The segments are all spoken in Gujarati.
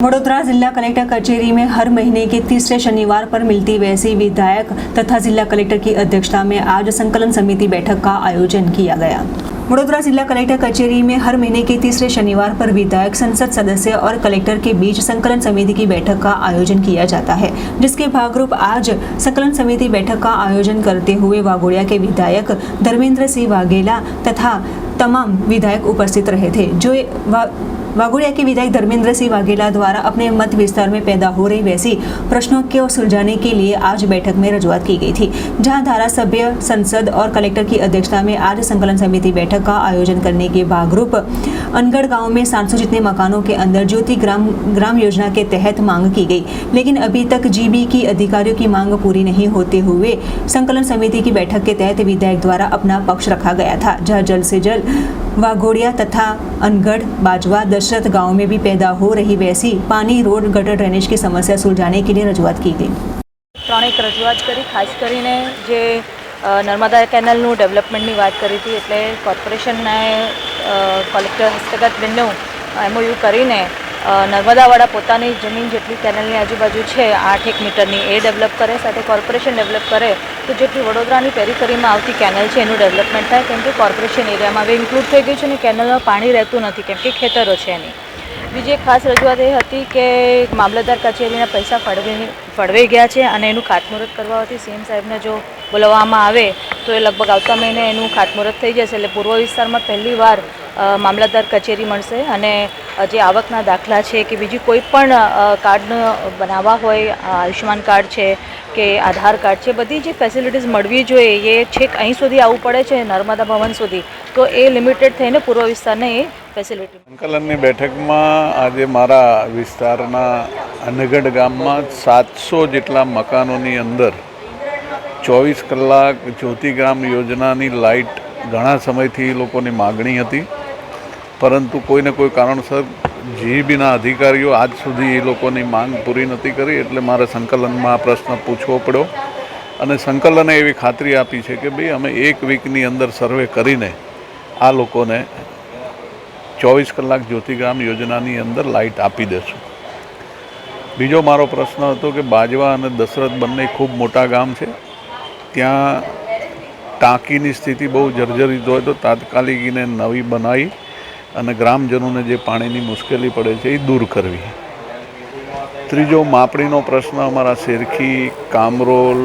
वडोदरा जिला कलेक्टर कचेरी में हर महीने के तीसरे शनिवार पर मिलती वैसी विधायक तथा जिला कलेक्टर की अध्यक्षता में आज संकलन समिति बैठक का आयोजन किया गया। वडोदरा जिला कलेक्टर कचेरी में हर महीने के तीसरे शनिवार पर विधायक, संसद सदस्य और कलेक्टर के बीच संकलन समिति की बैठक का आयोजन किया जाता है, जिसके भागरूप आज संकलन समिति बैठक का आयोजन करते हुए वाघोड़िया के विधायक धर्मेंद्र सिंह वाघेला तथा तमाम विधायक उपस्थित रहे थे। जो वाघोड़िया के विधायक धर्मेंद्र सिंह वाघेला द्वारा अपने मत विस्तार में पैदा हो रही वैसी प्रश्नों को सुलझाने के लिए आज बैठक में रजूआत की गई थी, जहां धारासभ्य, संसद और कलेक्टर की अध्यक्षता में आज संकलन समिति बैठक का आयोजन करने के भागरूप अनगढ़ गांव में 700 जितने मकानों के अंदर ज्योति ग्राम योजना के तहत मांग की गई, लेकिन अभी तक जीबी की अधिकारियों की मांग पूरी नहीं होते हुए संकलन समिति की बैठक के तहत विधायक द्वारा अपना पक्ष रखा गया था, जहां जल्द से जल्द वाघोड़िया तथा अनगढ़, बाजवा, दशरथ गांव में भी पैदा हो रही वैसी पानी, रोड, गटर, ड्रेनेज की समस्या सुलझाने के लिए रजूआत की गई। ત્રણેક રજૂઆત કરી, ખાસ કરીને જે નર્મદા કેનાલનું ડેવલપમેન્ટની વાત કરી હતી, એટલે કોર્પોરેશનને કલેક્ટર હસ્તગત બંને MOU કરીને નર્મદાવાળા પોતાની જમીન જેટલી કેનાલની આજુબાજુ છે 8 મીટરની એ ડેવલપ કરે, સાથે કોર્પોરેશન ડેવલપ કરે તો જેટલી વડોદરાની પેરીફરીમાં આવતી કેનાલ છે એનું ડેવલપમેન્ટ થાય, કેમ કે કોર્પોરેશન એરિયામાં હવે ઇન્ક્લુડ થઈ ગયું છે અને કેનાલમાં પાણી રહેતું નથી કેમ કે ખેતરો છે એની। બીજી એક ખાસ રજૂઆત એ હતી કે મામલતદાર કચેરીના પૈસા ફળવાઈ ગયા છે અને એનું ખાતમુહૂર્ત કરવા હતી CM સાહેબને જો બોલાવવામાં આવે તો એ લગભગ આવતા મહિને એનું ખાતમુહૂર્ત થઈ જશે, એટલે પૂર્વ વિસ્તારમાં પહેલી વાર મામલતદાર કચેરી મળશે અને જે આવકના દાખલા છે કે બીજી કોઈ પણ કાર્ડ બનાવવા હોય, આયુષ્યમાન કાર્ડ છે કે આધાર કાર્ડ છે, બધી જે ફેસિલિટીઝ મળવી જોઈએ એ છેક અહીં સુધી આવવું પડે છે નર્મદા ભવન સુધી, તો એ લિમિટેડ થઈને પૂર્વ વિસ્તારને એ ફેસિલિટી। સંકલનની બેઠકમાં આજે મારા વિસ્તારના અનગઢ ગામમાં 700 જેટલા મકાનોની અંદર 24 કલાક જ્યોતિગ્રામ યોજનાની લાઇટ ઘણા સમયથી લોકોની માગણી હતી, પરંતુ કોઈને કોઈ કારણસર જીબીના અધિકારીઓ આજ સુધી એ લોકોની માંગ પૂરી નથી કરી, એટલે મારે સંકલનમાં આ પ્રશ્ન પૂછવો પડ્યો અને સંકલને એવી ખાતરી આપી છે કે ભાઈ અમે 1 વીકની અંદર સર્વે કરીને આ લોકોને 24 કલાક જ્યોતિગ્રામ યોજનાની અંદર લાઇટ આપી દેશું। બીજો મારો પ્રશ્ન હતો કે બાજવા અને દશરથ બંને ખૂબ મોટા ગામ છે, ત્યાં ટાંકીની સ્થિતિ બહુ જર્જરિત હોય તો તાત્કાલિક એને નવી બનાવી અને ગ્રામજનોને જે પાણીની મુશ્કેલી પડે છે એ દૂર કરવી। ત્રીજો માપણીનો પ્રશ્ન અમારા શેરખી, કામરોલ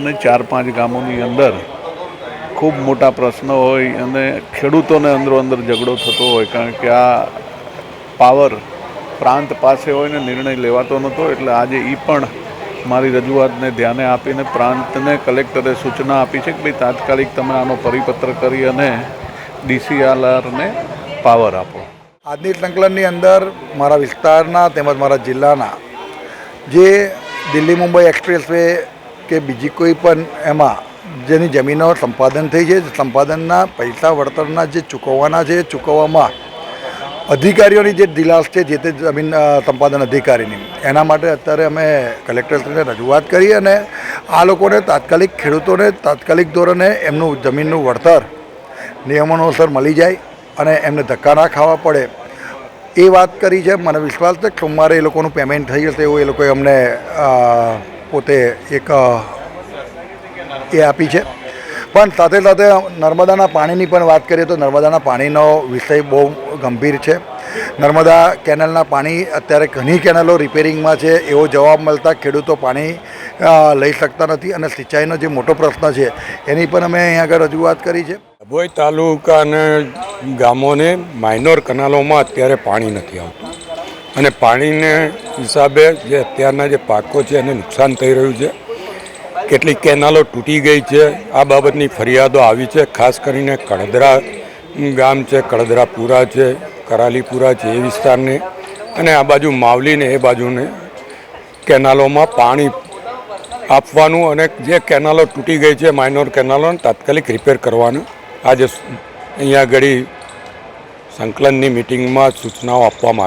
ને 4-5 ગામોની અંદર ખૂબ મોટા પ્રશ્ન હોય અને ખેડૂતોને અંદરો અંદર ઝઘડો થતો હોય, કારણ કે આ પાવર પ્રાંત પાસે હોય ને નિર્ણય લેવાતો નહોતો, એટલે આજે એ પણ મારી રજૂઆતને ધ્યાને આપીને પ્રાંતને કલેક્ટરે સૂચના આપી છે કે ભાઈ તાત્કાલિક તમે આનો પરિપત્ર કરી અને DCRને પાવર આપો। આજની સંકલનની અંદર મારા વિસ્તારના તેમજ મારા જિલ્લાના જે દિલ્હી મુંબઈ એક્સપ્રેસ વે કે બીજી કોઈ પણ એમાં જેની જમીનો સંપાદન થઈ છે, સંપાદનના પૈસા વળતરના જે ચૂકવવાના છે ચૂકવવામાં અધિકારીઓની જે ઢીલાસ છે જે તે જમીન સંપાદન અધિકારીની, એના માટે અત્યારે અમે કલેક્ટરશ્રીને રજૂઆત કરી અને આ લોકોને તાત્કાલિક, ખેડૂતોને તાત્કાલિક ધોરણે એમનું જમીનનું વળતર નિયમોનુસાર મળી જાય અને એમને ધક્કા ના ખાવા પડે એ વાત કરી છે। મને વિશ્વાસ છે કે સોમવારે એ લોકોનું પેમેન્ટ થઈ જશે એવું એ લોકોએ અમને પોતે એક એ આપી છે। પણ સાથે સાથે નર્મદાના પાણીની પણ વાત કરીએ તો નર્મદાના પાણીનો વિષય બહુ ગંભીર છે। નર્મદા કેનાલના પાણી અત્યારે ઘણી કેનાલો રિપેરિંગમાં છે એવો જવાબ મળતા ખેડૂતો પાણી લઈ શકતા નથી અને સિંચાઈનો જે મોટો પ્રશ્ન છે એની પણ અમે અહીં આગળ રજૂઆત કરી છે। ડભોઈ તાલુકા અને ગામોને માઇનોર કેનાલોમાં અત્યારે પાણી નથી આવતું અને પાણીને હિસાબે જે અત્યારના જે પાકો છે એને નુકસાન થઈ રહ્યું છે, કેટલીક કેનાલો તૂટી ગઈ છે, આ બાબતની ફરિયાદો આવી છે। ખાસ કરીને કડદરા ગામ છે, કડદરાપુરા છે, કરાલીપુરા છે એ વિસ્તારને અને આ બાજુ માવલીને એ બાજુને કેનાલોમાં પાણી આપવાનું અને જે કેનાલો તૂટી ગઈ છે માઇનોર કેનાલોને તાત્કાલિક રિપેર કરવાનું આજે અહીંયા આગળ સંકલનની મિટિંગમાં સૂચનાઓ આપવામાં આવી।